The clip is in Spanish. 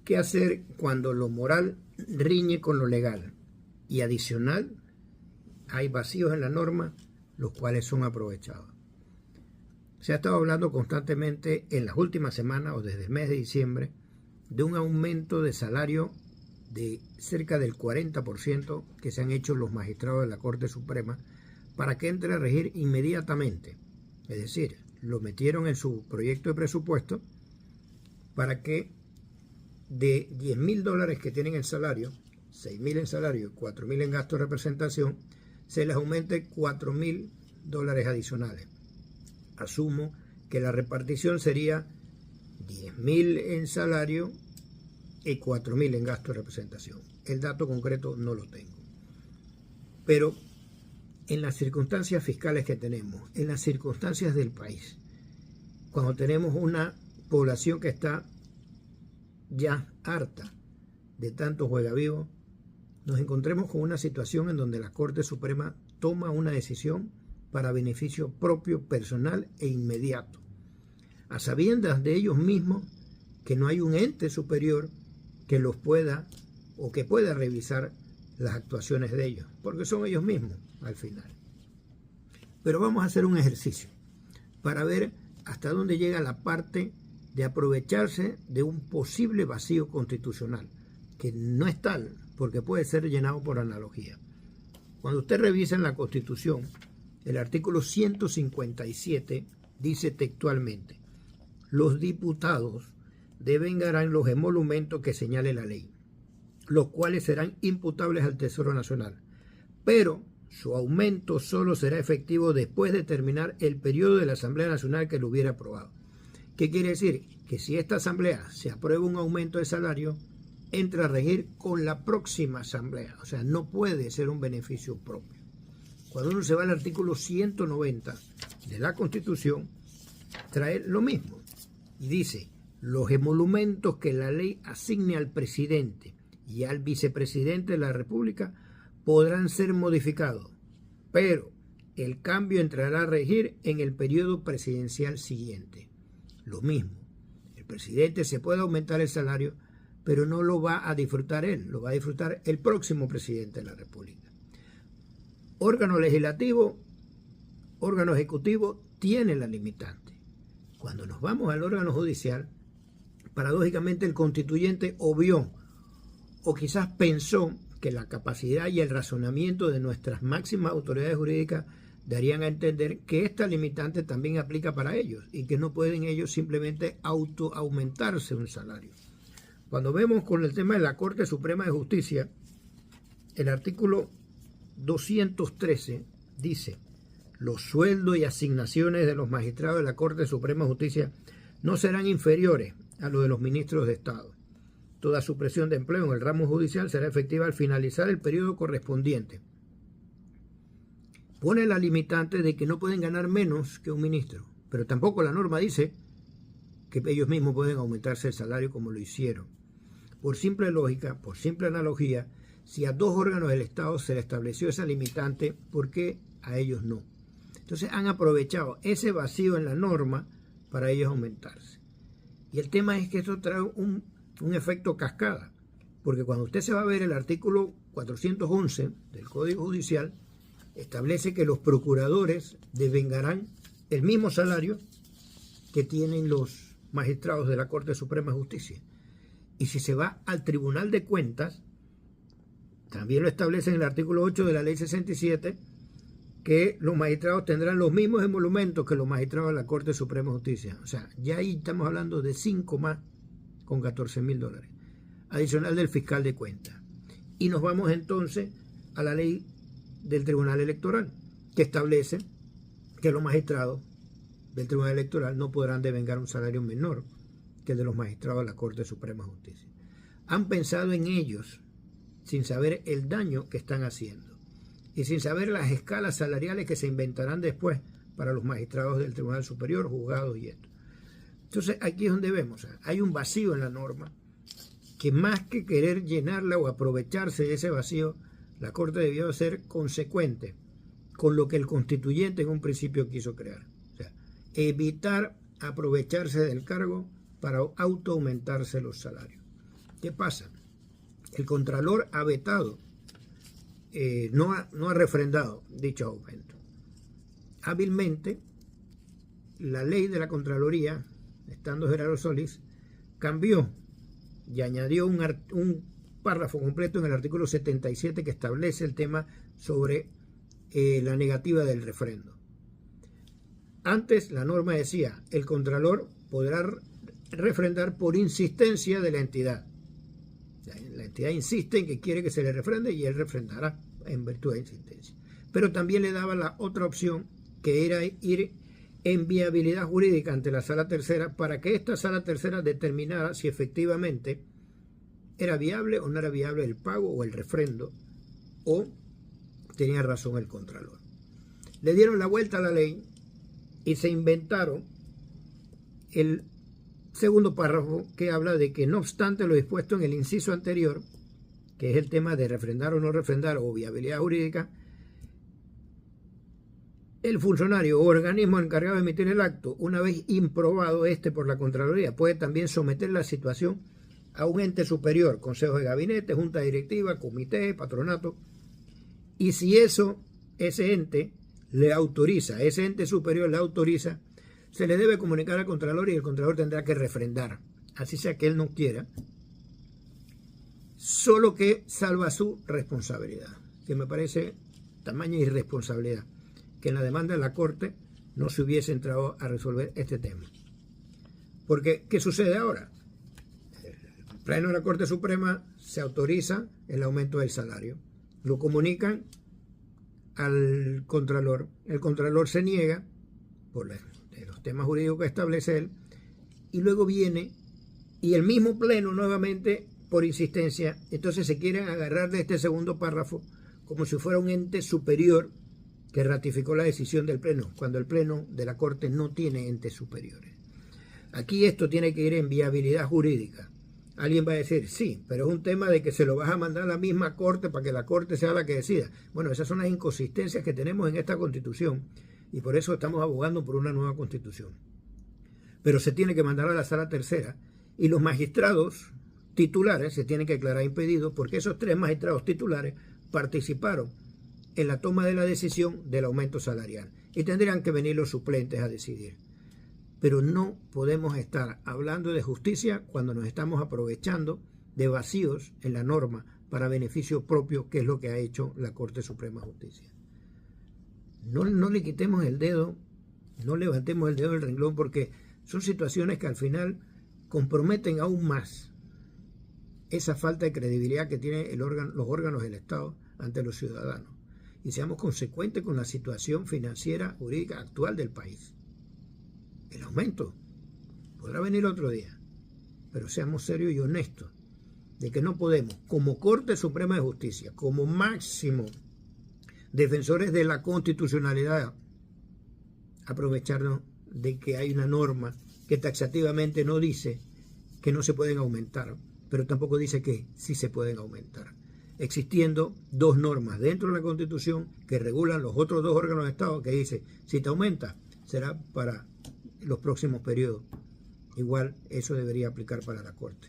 ¿Qué hacer cuando lo moral riñe con lo legal? Y adicional, hay vacíos en la norma, los cuales son aprovechados. Se ha estado hablando constantemente en las últimas semanas o desde el mes de diciembre de un aumento de salario de cerca del 40% que se han hecho los magistrados de la Corte Suprema para que entre a regir inmediatamente. Es decir, lo metieron en su proyecto de presupuesto para que de $10,000 que tienen el salario, 6,000 en salario y 4,000 en gasto de representación, se les aumente $4,000 adicionales. Asumo que la repartición sería 10,000 en salario y 4,000 en gasto de representación. El dato concreto no lo tengo. Pero en las circunstancias fiscales que tenemos, en las circunstancias del país, cuando tenemos una población que está ya harta de tanto juegavivo, nos encontremos con una situación en donde la Corte Suprema toma una decisión para beneficio propio, personal e inmediato, a sabiendas de ellos mismos que no hay un ente superior que los pueda o que pueda revisar las actuaciones de ellos, porque son ellos mismos al final. Pero vamos a hacer un ejercicio para ver hasta dónde llega la parte de aprovecharse de un posible vacío constitucional, que no es tal, porque puede ser llenado por analogía. Cuando usted revisa en la Constitución, el artículo 157 dice textualmente: los diputados devengarán los emolumentos que señale la ley, los cuales serán imputables al Tesoro Nacional, pero su aumento solo será efectivo después de terminar el periodo de la Asamblea Nacional que lo hubiera aprobado. ¿Qué quiere decir? Que si esta Asamblea se aprueba un aumento de salario, entra a regir con la próxima Asamblea, o sea, no puede ser un beneficio propio. Cuando uno se va al artículo 190 de la Constitución, trae lo mismo y dice: los emolumentos que la ley asigne al presidente y al vicepresidente de la República podrán ser modificados, pero el cambio entrará a regir en el periodo presidencial siguiente. Lo mismo, el presidente se puede aumentar el salario, pero no lo va a disfrutar él, lo va a disfrutar el próximo presidente de la República. Órgano legislativo, órgano ejecutivo tiene la limitante. Cuando nos vamos al órgano judicial, paradójicamente el constituyente obvió o quizás pensó que la capacidad y el razonamiento de nuestras máximas autoridades jurídicas darían a entender que esta limitante también aplica para ellos y que no pueden ellos simplemente aumentarse un salario. Cuando vemos con el tema de la Corte Suprema de Justicia, el artículo 213 dice: los sueldos y asignaciones de los magistrados de la Corte Suprema de Justicia no serán inferiores a los de los ministros de Estado. Toda supresión de empleo en el ramo judicial será efectiva al finalizar el periodo correspondiente. Pone la limitante de que no pueden ganar menos que un ministro, pero tampoco la norma dice que ellos mismos pueden aumentarse el salario como lo hicieron. Por simple lógica, por simple analogía, si a dos órganos del Estado se le estableció esa limitante, ¿por qué a ellos no? Entonces han aprovechado ese vacío en la norma para ellos aumentarse. Y el tema es que esto trae un efecto cascada, porque cuando usted se va a ver el artículo 411 del Código Judicial, establece que los procuradores devengarán el mismo salario que tienen los magistrados de la Corte Suprema de Justicia. Y si se va al Tribunal de Cuentas, también lo establece en el artículo 8 de la Ley 67, que los magistrados tendrán los mismos emolumentos que los magistrados de la Corte Suprema de Justicia. O sea, ya ahí estamos hablando de 5 más con $14,000, adicional del fiscal de cuentas. Y nos vamos entonces a la ley del Tribunal Electoral, que establece que los magistrados del Tribunal Electoral no podrán devengar un salario menor que el de los magistrados de la Corte Suprema de Justicia. Han pensado en ellos sin saber el daño que están haciendo y sin saber las escalas salariales que se inventarán después para los magistrados del Tribunal Superior, juzgados y esto. Entonces aquí es donde vemos, hay un vacío en la norma que más que querer llenarla o aprovecharse de ese vacío, la Corte debió ser consecuente con lo que el constituyente en un principio quiso crear. O sea, evitar aprovecharse del cargo para aumentarse los salarios. ¿Qué pasa? El Contralor ha vetado, no ha refrendado dicho aumento. Hábilmente, la ley de la Contraloría, estando Gerardo Solís, cambió y añadió un párrafo completo en el artículo 77 que establece el tema sobre la negativa del refrendo. Antes la norma decía, el Contralor podrá refrendar por insistencia de la entidad. La entidad insiste en que quiere que se le refrende y él refrendará en virtud de insistencia. Pero también le daba la otra opción, que era ir en viabilidad jurídica ante la Sala Tercera para que esta Sala Tercera determinara si efectivamente era viable o no era viable el pago o el refrendo, o tenía razón el Contralor. Le dieron la vuelta a la ley y se inventaron el segundo párrafo que habla de que no obstante lo dispuesto en el inciso anterior, que es el tema de refrendar o no refrendar o viabilidad jurídica, el funcionario o organismo encargado de emitir el acto, una vez improbado por la Contraloría, puede también someter la situación a un ente superior, consejo de gabinete, junta directiva, comité, patronato, y si ese ente le autoriza, ese ente superior le autoriza, se le debe comunicar al Contralor y el Contralor tendrá que refrendar, así sea que él no quiera, solo que salva su responsabilidad, que me parece tamaña irresponsabilidad, que en la demanda de la Corte no se hubiese entrado a resolver este tema. Porque, ¿qué sucede ahora? El Pleno de la Corte Suprema se autoriza el aumento del salario, lo comunican al Contralor, el Contralor se niega por los temas jurídicos que establece él, y luego viene y el mismo Pleno nuevamente por insistencia, entonces se quieren agarrar de este segundo párrafo como si fuera un ente superior que ratificó la decisión del Pleno, cuando el Pleno de la Corte no tiene entes superiores. Aquí esto tiene que ir en viabilidad jurídica. Alguien va a decir, sí, pero es un tema de que se lo vas a mandar a la misma Corte para que la Corte sea la que decida. Bueno, esas son las inconsistencias que tenemos en esta Constitución y por eso estamos abogando por una nueva Constitución. Pero se tiene que mandar a la Sala Tercera y los magistrados titulares se tienen que declarar impedidos porque esos 3 magistrados titulares participaron en la toma de la decisión del aumento salarial y tendrían que venir los suplentes a decidir. Pero no podemos estar hablando de justicia cuando nos estamos aprovechando de vacíos en la norma para beneficio propio, que es lo que ha hecho la Corte Suprema de Justicia. No le quitemos el dedo, no levantemos el dedo del renglón, porque son situaciones que al final comprometen aún más esa falta de credibilidad que tienen los órganos del Estado ante los ciudadanos. Y seamos consecuentes con la situación financiera, jurídica actual del país. El aumento podrá venir otro día, pero seamos serios y honestos de que no podemos, como Corte Suprema de Justicia, como máximo defensores de la constitucionalidad, aprovecharnos de que hay una norma que taxativamente no dice que no se pueden aumentar, pero tampoco dice que sí se pueden aumentar, existiendo 2 normas dentro de la Constitución que regulan los otros 2 órganos de Estado que dice, si te aumenta, será para los próximos periodos. Igual eso debería aplicar para la Corte.